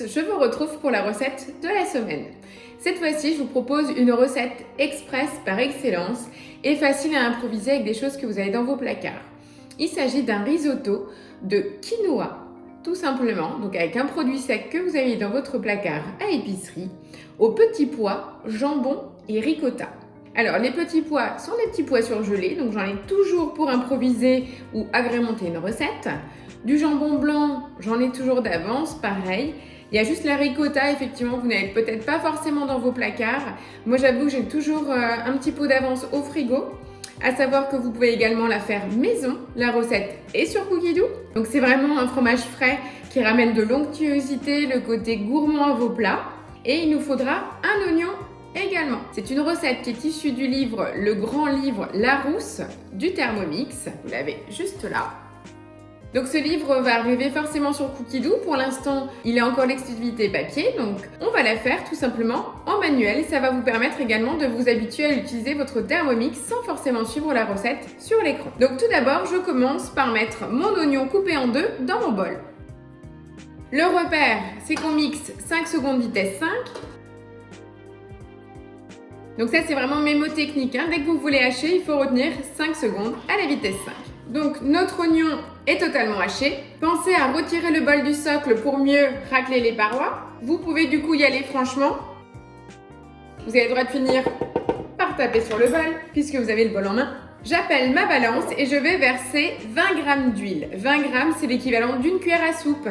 tous, je vous retrouve pour la recette de la semaine. Cette fois-ci, je vous propose une recette express par excellence et facile à improviser avec des choses que vous avez dans vos placards. Il s'agit d'un risotto de quinoa, tout simplement, donc avec un produit sec que vous avez dans votre placard à épicerie, aux petits pois, jambon et ricotta. Alors les petits pois sont des petits pois surgelés, donc j'en ai toujours pour improviser ou agrémenter une recette. Du jambon blanc, j'en ai toujours d'avance, pareil. Il y a juste la ricotta, effectivement, vous n'avez peut-être pas forcément dans vos placards. Moi j'avoue que j'ai toujours un petit pot d'avance au frigo. À savoir que vous pouvez également la faire maison, la recette est sur Cookidoo. Donc c'est vraiment un fromage frais qui ramène de l'onctuosité, le côté gourmand à vos plats. Et il nous faudra un oignon également. C'est une recette qui est issue du livre, le grand livre Larousse du Thermomix. Vous l'avez juste là. Donc ce livre va arriver forcément sur Cookidoo. Pour l'instant, il est encore l'exclusivité papier. Donc on va la faire tout simplement en manuel. Ça va vous permettre également de vous habituer à utiliser votre Thermomix sans forcément suivre la recette sur l'écran. Donc tout d'abord, je commence par mettre mon oignon coupé en deux dans mon bol. Le repère, c'est qu'on mixe 5 secondes vitesse 5. Donc ça, c'est vraiment mémotechnique. Dès que vous voulez hacher, il faut retenir 5 secondes à la vitesse 5. Donc notre oignon est totalement haché. Pensez à retirer le bol du socle pour mieux racler les parois. Vous pouvez du coup y aller franchement. Vous avez le droit de finir par taper sur le bol puisque vous avez le bol en main. J'appelle ma balance et je vais verser 20 g d'huile. 20 g, c'est l'équivalent d'une cuillère à soupe.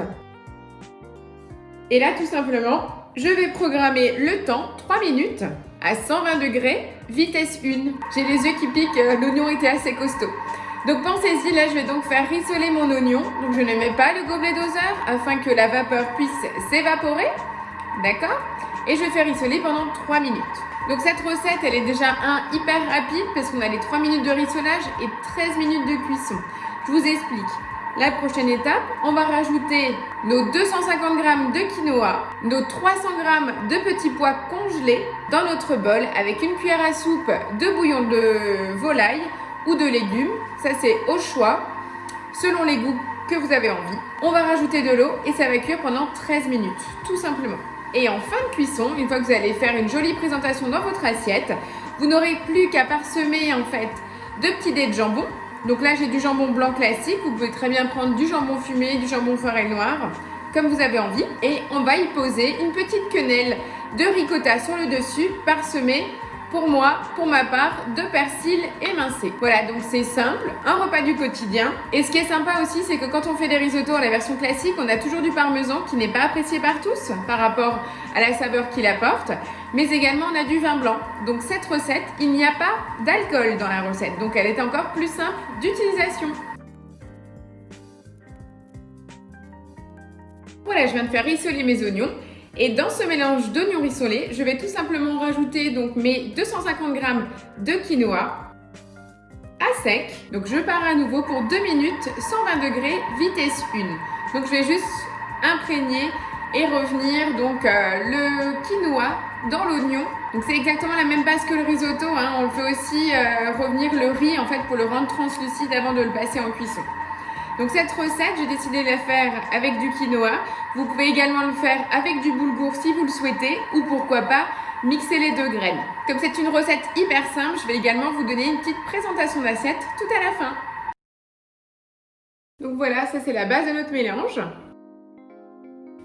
Et là, tout simplement, je vais programmer le temps, 3 minutes, à 120 degrés, vitesse 1. J'ai les yeux qui piquent, l'oignon était assez costaud. Donc pensez-y, là je vais donc faire rissoler mon oignon. Donc je ne mets pas le gobelet doseur afin que la vapeur puisse s'évaporer. D'accord? Et je vais faire rissoler pendant 3 minutes. Donc cette recette, elle est déjà hyper rapide parce qu'on a les 3 minutes de rissolage et 13 minutes de cuisson. Je vous explique. La prochaine étape, on va rajouter nos 250 g de quinoa, nos 300 g de petits pois congelés dans notre bol avec une cuillère à soupe de bouillon de volaille ou de légumes. Ça c'est au choix, selon les goûts que vous avez envie. On va rajouter de l'eau et ça va cuire pendant 13 minutes, tout simplement. Et en fin de cuisson, une fois que vous allez faire une jolie présentation dans votre assiette, vous n'aurez plus qu'à parsemer en fait de petits dés de jambon. Donc là, j'ai du jambon blanc classique. Vous pouvez très bien prendre du jambon fumé, du jambon forêt noire, comme vous avez envie. Et on va y poser une petite quenelle de ricotta sur le dessus, parsemée, pour moi, pour ma part, de persil émincé. Voilà, donc c'est simple, un repas du quotidien. Et ce qui est sympa aussi, c'est que quand on fait des risottos à la version classique, on a toujours du parmesan qui n'est pas apprécié par tous par rapport à la saveur qu'il apporte. Mais également, on a du vin blanc. Donc cette recette, il n'y a pas d'alcool dans la recette. Donc elle est encore plus simple d'utilisation. Voilà, je viens de faire rissoler mes oignons. Et dans ce mélange d'oignons rissolés, je vais tout simplement rajouter donc mes 250 g de quinoa à sec. Donc je pars à nouveau pour 2 minutes, 120 degrés, vitesse 1. Donc je vais juste imprégner et revenir donc le quinoa dans l'oignon. Donc c'est exactement la même base que le risotto. On fait aussi revenir le riz en fait pour le rendre translucide avant de le passer en cuisson. Donc cette recette, j'ai décidé de la faire avec du quinoa. Vous pouvez également le faire avec du boulgour si vous le souhaitez ou pourquoi pas mixer les 2 graines. Comme c'est une recette hyper simple, je vais également vous donner une petite présentation d'assiette tout à la fin. Donc voilà, ça c'est la base de notre mélange.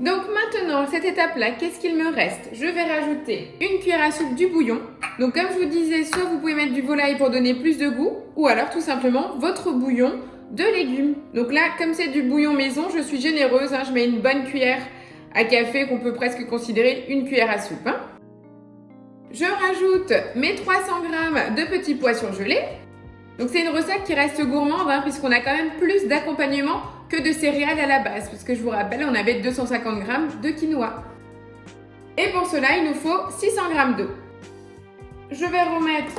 Donc maintenant, cette étape-là, qu'est-ce qu'il me reste? Je vais rajouter une cuillère à soupe du bouillon. Donc comme je vous disais, soit vous pouvez mettre du volaille pour donner plus de goût ou alors tout simplement votre bouillon de légumes. Donc là, comme c'est du bouillon maison, je suis généreuse. Je mets une bonne cuillère à café qu'on peut presque considérer une cuillère à soupe. Je rajoute mes 300 g de petits pois surgelés. Donc c'est une recette qui reste gourmande puisqu'on a quand même plus d'accompagnement que de céréales à la base. Parce que je vous rappelle, on avait 250 g de quinoa. Et pour cela, il nous faut 600 g d'eau. Je vais remettre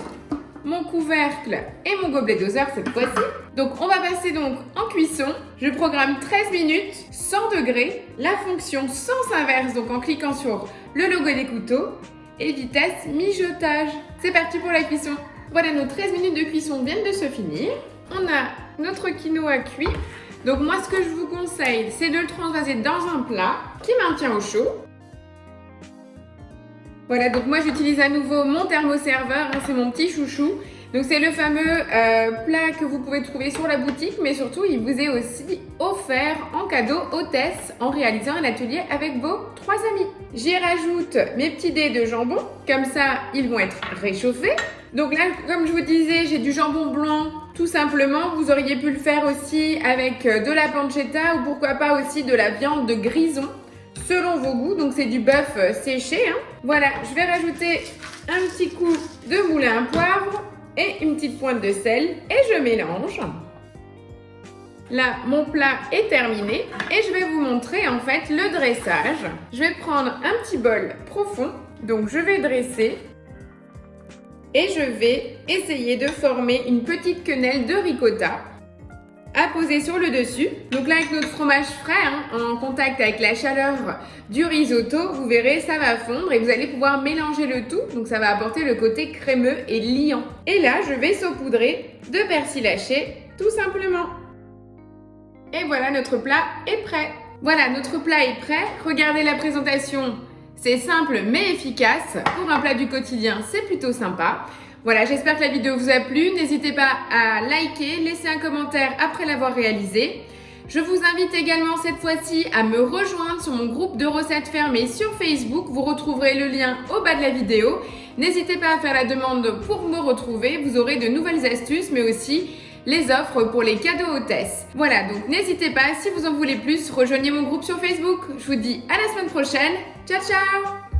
mon couvercle et mon gobelet doseur cette fois-ci. Donc on va passer donc en cuisson. Je programme 13 minutes, 100 degrés, la fonction sens inverse, donc en cliquant sur le logo des couteaux et vitesse mijotage. C'est parti pour la cuisson. Voilà, nos 13 minutes de cuisson viennent de se finir. On a notre quinoa cuit. Donc moi, ce que je vous conseille, c'est de le transvaser dans un plat qui maintient au chaud. Voilà, donc moi j'utilise à nouveau mon thermoserveur, hein, c'est mon petit chouchou. Donc c'est le fameux plat que vous pouvez trouver sur la boutique, mais surtout il vous est aussi offert en cadeau hôtesse en réalisant un atelier avec vos 3 amis. J'y rajoute mes petits dés de jambon, comme ça ils vont être réchauffés. Donc là, comme je vous disais, j'ai du jambon blanc tout simplement. Vous auriez pu le faire aussi avec de la pancetta ou pourquoi pas aussi de la viande de grison, selon vos goûts. Donc c'est du bœuf séché, hein. Voilà, je vais rajouter un petit coup de moulin à poivre et une petite pointe de sel et je mélange. Là, mon plat est terminé et je vais vous montrer en fait le dressage. Je vais prendre un petit bol profond, donc je vais dresser et je vais essayer de former une petite quenelle de ricotta à poser sur le dessus. Donc là, avec notre fromage frais, hein, en contact avec la chaleur du risotto, vous verrez, ça va fondre et vous allez pouvoir mélanger le tout. Donc ça va apporter le côté crémeux et liant. Et là, je vais saupoudrer de persil haché, tout simplement. Et voilà, notre plat est prêt. Voilà, notre plat est prêt. Regardez la présentation. C'est simple mais efficace. Pour un plat du quotidien, c'est plutôt sympa. Voilà, j'espère que la vidéo vous a plu. N'hésitez pas à liker, laisser un commentaire après l'avoir réalisé. Je vous invite également cette fois-ci à me rejoindre sur mon groupe de recettes fermées sur Facebook. Vous retrouverez le lien au bas de la vidéo. N'hésitez pas à faire la demande pour me retrouver. Vous aurez de nouvelles astuces, mais aussi les offres pour les cadeaux hôtesses. Voilà, donc n'hésitez pas, si vous en voulez plus, rejoignez mon groupe sur Facebook. Je vous dis à la semaine prochaine. Ciao, ciao!